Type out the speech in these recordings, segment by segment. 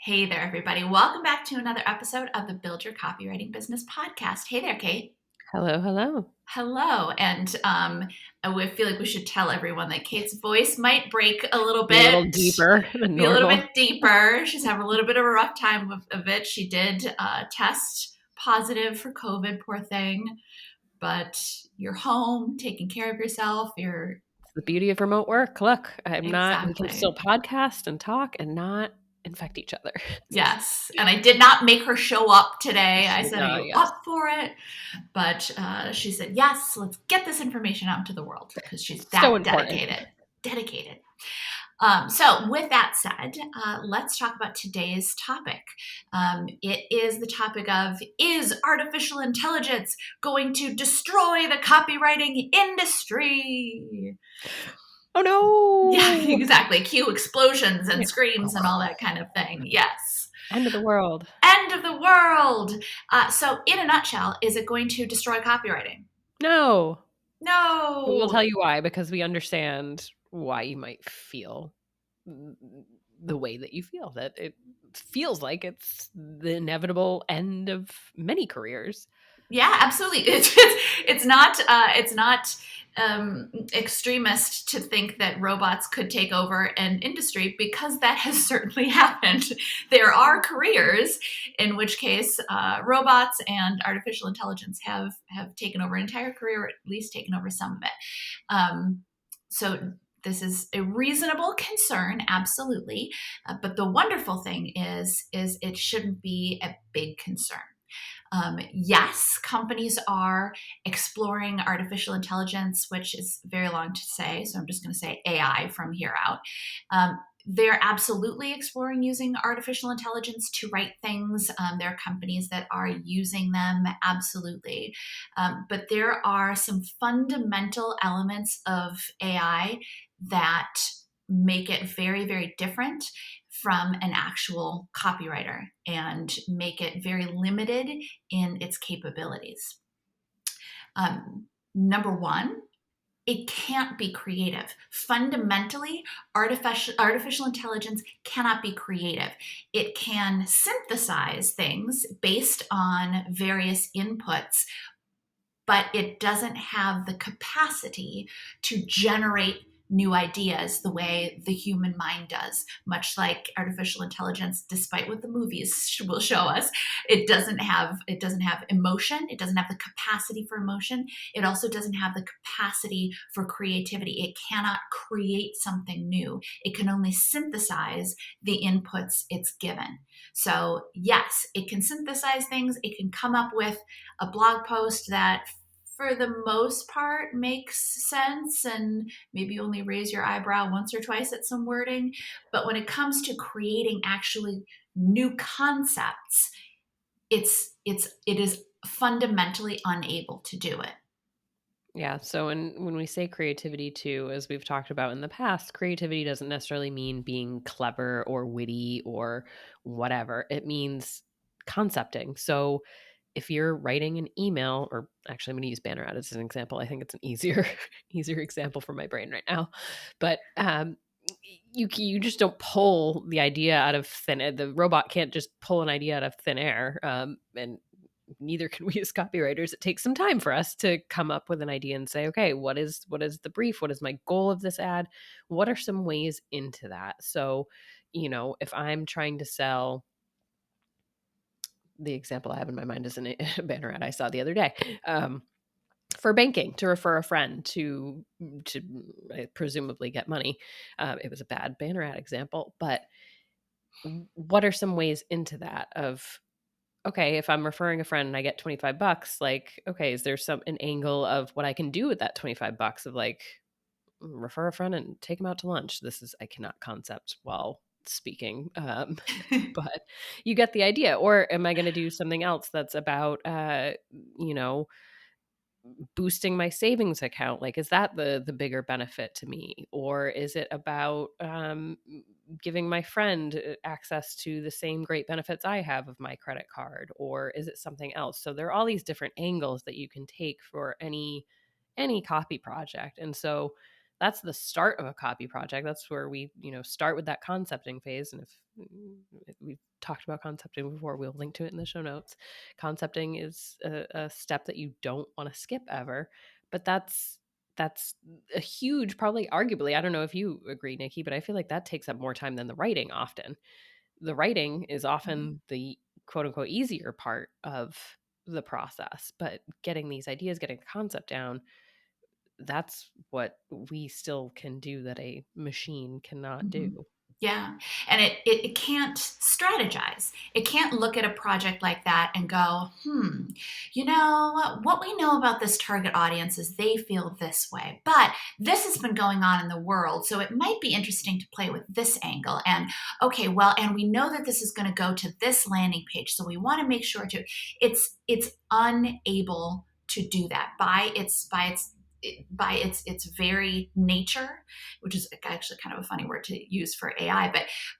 Hey there, everybody. Welcome back to another episode of the Build Your Copywriting Business podcast. Hey there, Kate. Hello, hello. Hello. And I feel like we should tell everyone that Kate's voice might break a little Be a bit, little deeper than be a little normal. bit deeper. She's having a little bit of a rough time of it. She did test positive for COVID, poor thing. But you're home, taking care of yourself. You're It's the beauty of remote work. Look, we can exactly. still podcast and talk and not infect each other. Yes. And I did not make her show up today. I said, are you Yes. up for it? But she said, yes, let's get this information out into the world because she's So that important. dedicated. So with that said, let's talk about today's topic. It is the topic of, is artificial intelligence going to destroy the copywriting industry? Oh no. Yeah, exactly. Cue explosions and screams and all that kind of thing. Yes. End of the world. End of the world. So in a nutshell, is it going to destroy copywriting? No. We'll No. tell you why, because we understand why you might feel the way that you feel, that it feels like it's the inevitable end of many careers. Yeah, absolutely. It's not extremist to think that robots could take over an industry, because that has certainly happened. There are careers in which case robots and artificial intelligence have taken over an entire career, or at least taken over some of it. So this is a reasonable concern, absolutely. But the wonderful thing is it shouldn't be a big concern. Yes, companies are exploring artificial intelligence, which is very long to say, so I'm just going to say AI from here out. They're absolutely exploring using artificial intelligence to write things. There are companies that are using them, absolutely. But there are some fundamental elements of AI that make it very, very different from an actual copywriter and make it very limited in its capabilities. Number one, it can't be creative. Fundamentally, artificial intelligence cannot be creative. It can synthesize things based on various inputs, but it doesn't have the capacity to generate new ideas the way the human mind does. Much like artificial intelligence, despite what the movies will show us, it doesn't have emotion. It doesn't have the capacity for emotion. It also doesn't have the capacity for creativity. It cannot create something new. It can only synthesize the inputs it's given. So yes, it can synthesize things. It can come up with a blog post that for the most part makes sense and maybe only raise your eyebrow once or twice at some wording. But when it comes to creating actually new concepts, it is fundamentally unable to do it. Yeah. So when we say creativity too, as we've talked about in the past, creativity doesn't necessarily mean being clever or witty or whatever. It means concepting. So if you're writing an email, or actually I'm going to use banner ad as an example. I think it's an easier example for my brain right now. But you just don't pull the idea out of thin air. The robot can't just pull an idea out of thin air. And neither can we as copywriters. It takes some time for us to come up with an idea and say, okay, what is the brief? What is my goal of this ad? What are some ways into that? So, if I'm trying to sell, the example I have in my mind is a banner ad I saw the other day. For banking, to refer a friend to presumably get money. It was a bad banner ad example, but what are some ways into that of, okay, if I'm referring a friend and I get $25, like, okay, is there an angle of what I can do with that $25 of like refer a friend and take them out to lunch? I cannot concept while speaking. But you get the idea. Or am I going to do something else that's about, boosting my savings account? Like, is that the bigger benefit to me? Or is it about giving my friend access to the same great benefits I have of my credit card? Or is it something else? So there are all these different angles that you can take for any copy project. And so that's the start of a copy project. That's where we, start with that concepting phase. And if we've talked about concepting before, we'll link to it in the show notes. Concepting is a step that you don't want to skip ever, but that's a huge, probably arguably, I don't know if you agree, Nikki, but I feel like that takes up more time than the writing often. The writing is Mhm. often the quote unquote easier part of the process, but getting these ideas, getting the concept down, that's what we still can do that a machine cannot do. Mhm. Yeah. And it can't strategize. It can't look at a project like that and go, what we know about this target audience is they feel this way, but this has been going on in the world. So it might be interesting to play with this angle. And okay, well, and we know that this is going to go to this landing page. So we want to make sure to, it's unable to do that by its very nature, which is actually kind of a funny word to use for AI,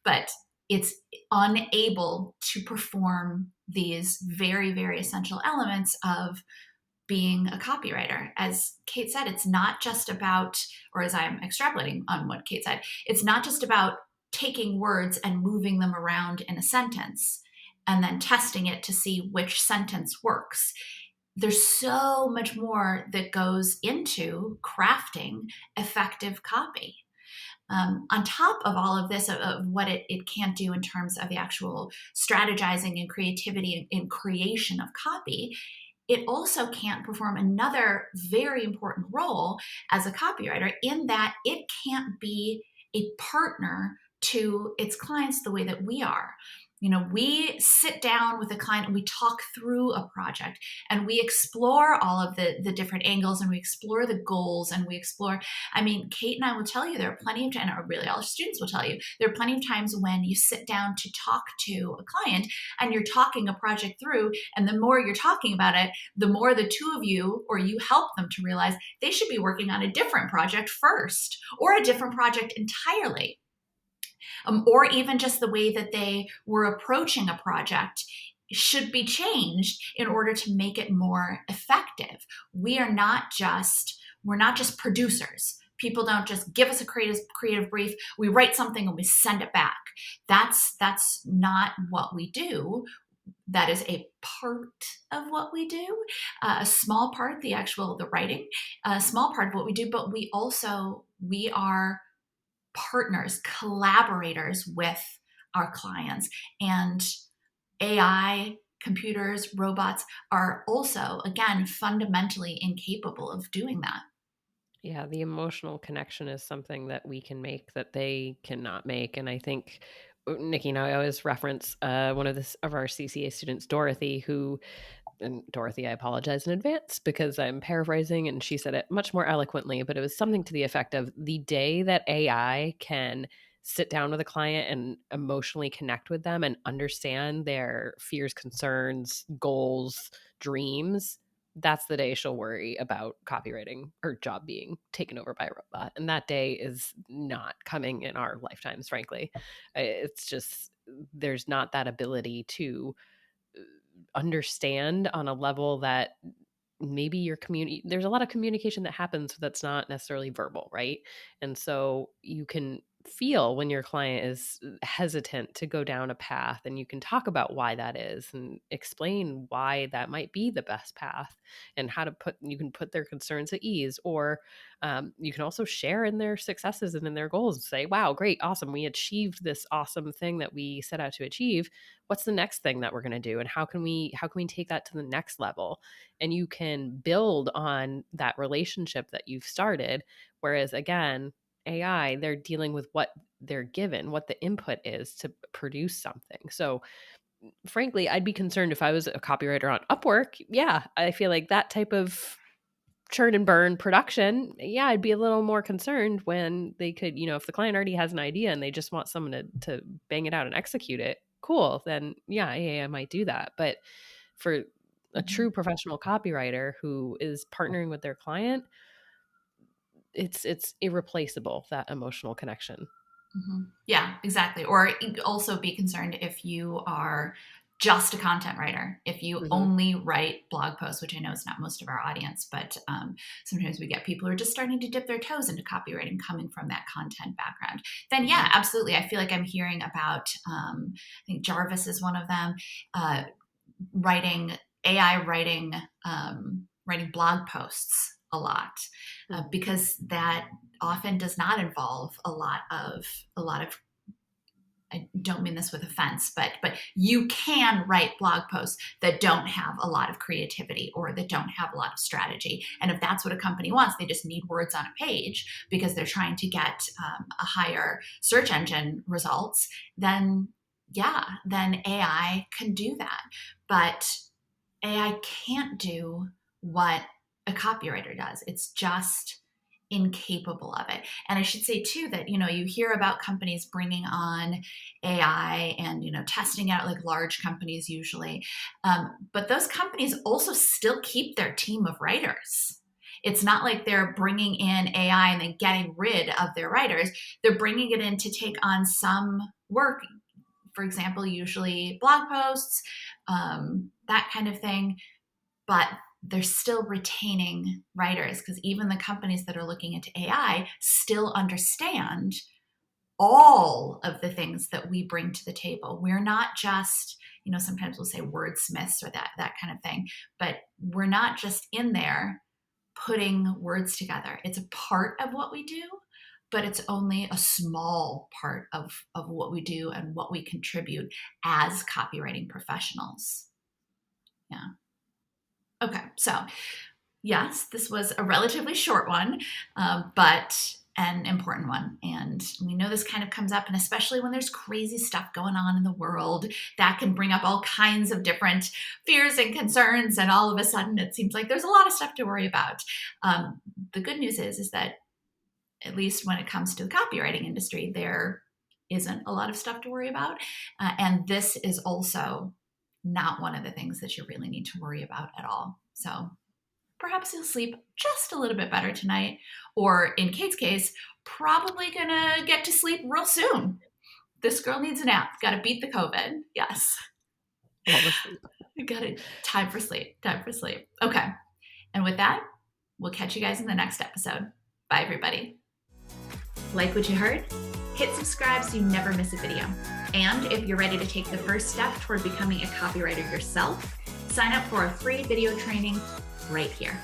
but it's unable to perform these very, very essential elements of being a copywriter. As Kate said, it's not just about, or as I'm extrapolating on what Kate said, it's not just about taking words and moving them around in a sentence and then testing it to see which sentence works. There's so much more that goes into crafting effective copy. On top of all of this, of what it can do in terms of the actual strategizing and creativity in creation of copy, it also can't perform another very important role as a copywriter in that it can't be a partner to its clients the way that we are. We sit down with a client and we talk through a project and we explore all of the different angles and we explore the goals and we explore. I mean, Kate and I will tell you there are plenty of times, or really all students will tell you, there are plenty of times when you sit down to talk to a client and you're talking a project through, and the more you're talking about it, the more the two of you or you help them to realize they should be working on a different project first or a different project entirely. Or even just the way that they were approaching a project should be changed in order to make it more effective. We're not just producers. People don't just give us a creative brief. We write something and we send it back. That's not what we do. That is a part of what we do, a small part, the writing, a small part of what we do. But we are partners, collaborators with our clients. And AI, computers, robots are also, again, fundamentally incapable of doing that. Yeah, the emotional connection is something that we can make that they cannot make. And I think Nikki and I always reference one of our CCA students, Dorothy, who, and Dorothy, I apologize in advance because I'm paraphrasing and she said it much more eloquently, but it was something to the effect of the day that AI can sit down with a client and emotionally connect with them and understand their fears, concerns, goals, dreams, that's the day she'll worry about copywriting her job being taken over by a robot. And that day is not coming in our lifetimes, frankly. It's just, there's not that ability to understand on a level that maybe your community, there's a lot of communication that happens that's not necessarily verbal, right? And so you can feel when your client is hesitant to go down a path, and you can talk about why that is and explain why that might be the best path and how to you can put their concerns at ease. Or you can also share in their successes and in their goals and say, wow, great, awesome, we achieved this awesome thing that we set out to achieve. What's the next thing that we're going to do, and how can we take that to the next level? And you can build on that relationship that you've started. Whereas again, AI, they're dealing with what they're given, what the input is to produce something. So frankly, I'd be concerned if I was a copywriter on Upwork. Yeah, I feel like that type of churn and burn production, yeah, I'd be a little more concerned when they could, if the client already has an idea and they just want someone to bang it out and execute it, cool, then yeah, AI might do that. But for a Mhm. true professional copywriter who is partnering with their client, it's irreplaceable, that emotional connection. Yeah, exactly. Or also be concerned if you are just a content writer, if you Mhm. only write blog posts, which I know is not most of our audience, but sometimes we get people who are just starting to dip their toes into copywriting coming from that content background, then yeah, Mhm. absolutely. I feel like I'm hearing about, I think Jarvis is one of them, uh, writing, AI writing, writing blog posts a lot, Mhm. because that often does not involve a lot of, I don't mean this with offense, but you can write blog posts that don't have a lot of creativity or that don't have a lot of strategy. And if that's what a company wants, they just need words on a page because they're trying to get a higher search engine results. Then yeah, then AI can do that. But AI can't do what a copywriter does. It's just incapable of it. And I should say too that, you hear about companies bringing on AI and, testing out, like large companies usually. But those companies also still keep their team of writers. It's not like they're bringing in AI and then getting rid of their writers. They're bringing it in to take on some work. For example, usually blog posts, that kind of thing, but they're still retaining writers because even the companies that are looking into AI still understand all of the things that we bring to the table. We're not just, sometimes we'll say wordsmiths or that kind of thing, but we're not just in there putting words together. It's a part of what we do, but it's only a small part of what we do and what we contribute as copywriting professionals. Yeah. Okay. So yes, this was a relatively short one, but an important one. And we know this kind of comes up, and especially when there's crazy stuff going on in the world, that can bring up all kinds of different fears and concerns. And all of a sudden, it seems like there's a lot of stuff to worry about. The good news is that at least when it comes to the copywriting industry, there isn't a lot of stuff to worry about. And this is also not one of the things that you really need to worry about at all. So perhaps you'll sleep just a little bit better tonight. Or in Kate's case, probably gonna get to sleep real soon. This girl needs a nap. Gotta beat the COVID. Yes. All the sleep. Got it. Time for sleep. Time for sleep. Okay. And with that, we'll catch you guys in the next episode. Bye, everybody. Like what you heard? Hit subscribe so you never miss a video. And if you're ready to take the first step toward becoming a copywriter yourself, sign up for a free video training right here.